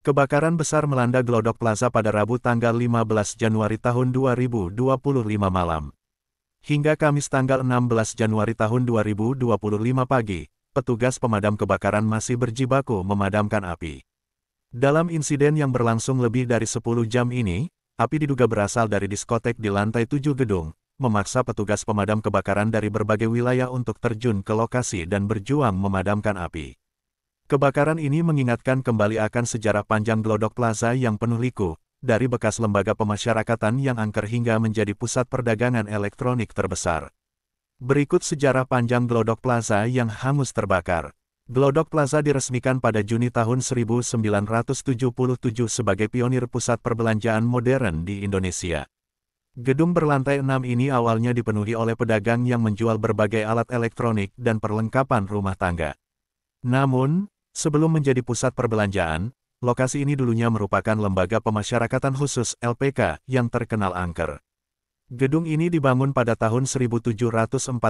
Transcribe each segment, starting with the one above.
Kebakaran besar melanda Glodok Plaza pada Rabu tanggal 15 Januari tahun 2025 malam. Hingga Kamis tanggal 16 Januari tahun 2025 pagi, petugas pemadam kebakaran masih berjibaku memadamkan api. Dalam insiden yang berlangsung lebih dari 10 jam ini, api diduga berasal dari diskotek di lantai 7 gedung, memaksa petugas pemadam kebakaran dari berbagai wilayah untuk terjun ke lokasi dan berjuang memadamkan api. Kebakaran ini mengingatkan kembali akan sejarah panjang Glodok Plaza yang penuh liku, dari bekas lembaga pemasyarakatan yang angker hingga menjadi pusat perdagangan elektronik terbesar. Berikut sejarah panjang Glodok Plaza yang hangus terbakar. Glodok Plaza diresmikan pada Juni tahun 1977 sebagai pionir pusat perbelanjaan modern di Indonesia. Gedung berlantai 6 ini awalnya dipenuhi oleh pedagang yang menjual berbagai alat elektronik dan perlengkapan rumah tangga. Namun, sebelum menjadi pusat perbelanjaan, lokasi ini dulunya merupakan lembaga pemasyarakatan khusus (LPK) yang terkenal angker. Gedung ini dibangun pada tahun 1743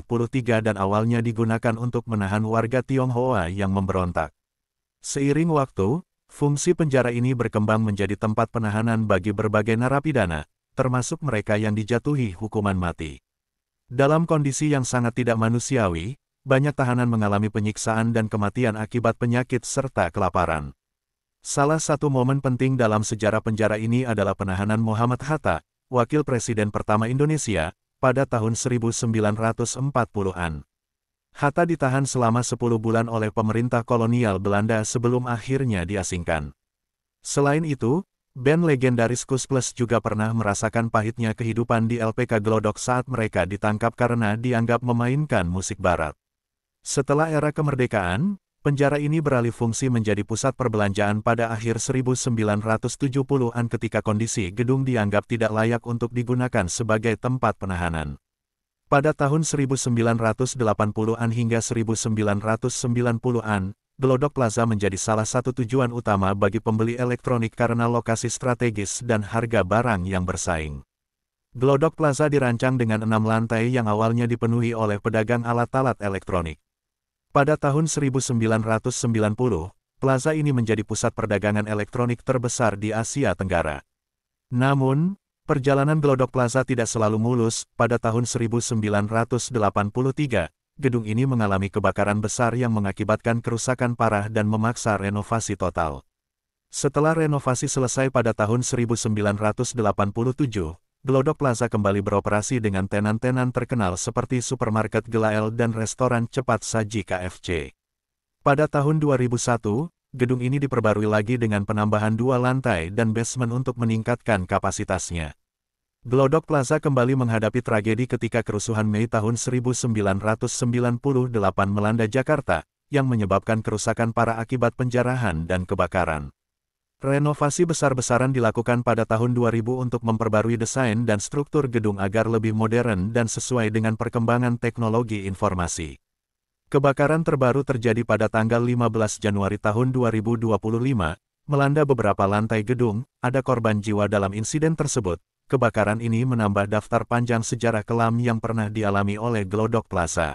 dan awalnya digunakan untuk menahan warga Tionghoa yang memberontak. Seiring waktu, fungsi penjara ini berkembang menjadi tempat penahanan bagi berbagai narapidana, termasuk mereka yang dijatuhi hukuman mati. Dalam kondisi yang sangat tidak manusiawi, banyak tahanan mengalami penyiksaan dan kematian akibat penyakit serta kelaparan. Salah satu momen penting dalam sejarah penjara ini adalah penahanan Muhammad Hatta, wakil presiden pertama Indonesia, pada tahun 1940-an. Hatta ditahan selama 10 bulan oleh pemerintah kolonial Belanda sebelum akhirnya diasingkan. Selain itu, band legendaris Kus Plus juga pernah merasakan pahitnya kehidupan di LPK Glodok saat mereka ditangkap karena dianggap memainkan musik barat. Setelah era kemerdekaan, penjara ini beralih fungsi menjadi pusat perbelanjaan pada akhir 1970-an ketika kondisi gedung dianggap tidak layak untuk digunakan sebagai tempat penahanan. Pada tahun 1980-an hingga 1990-an, Glodok Plaza menjadi salah satu tujuan utama bagi pembeli elektronik karena lokasi strategis dan harga barang yang bersaing. Glodok Plaza dirancang dengan 6 lantai yang awalnya dipenuhi oleh pedagang alat-alat elektronik. Pada tahun 1990, plaza ini menjadi pusat perdagangan elektronik terbesar di Asia Tenggara. Namun, perjalanan Glodok Plaza tidak selalu mulus. Pada tahun 1983, gedung ini mengalami kebakaran besar yang mengakibatkan kerusakan parah dan memaksa renovasi total. Setelah renovasi selesai pada tahun 1987, Glodok Plaza kembali beroperasi dengan tenan-tenan terkenal seperti supermarket Gelael dan restoran cepat saji KFC. Pada tahun 2001, gedung ini diperbarui lagi dengan penambahan 2 lantai dan basement untuk meningkatkan kapasitasnya. Glodok Plaza kembali menghadapi tragedi ketika kerusuhan Mei tahun 1998 melanda Jakarta, yang menyebabkan kerusakan parah akibat penjarahan dan kebakaran. Renovasi besar-besaran dilakukan pada tahun 2000 untuk memperbarui desain dan struktur gedung agar lebih modern dan sesuai dengan perkembangan teknologi informasi. Kebakaran terbaru terjadi pada tanggal 15 Januari tahun 2025, melanda beberapa lantai gedung, ada korban jiwa dalam insiden tersebut. Kebakaran ini menambah daftar panjang sejarah kelam yang pernah dialami oleh Glodok Plaza.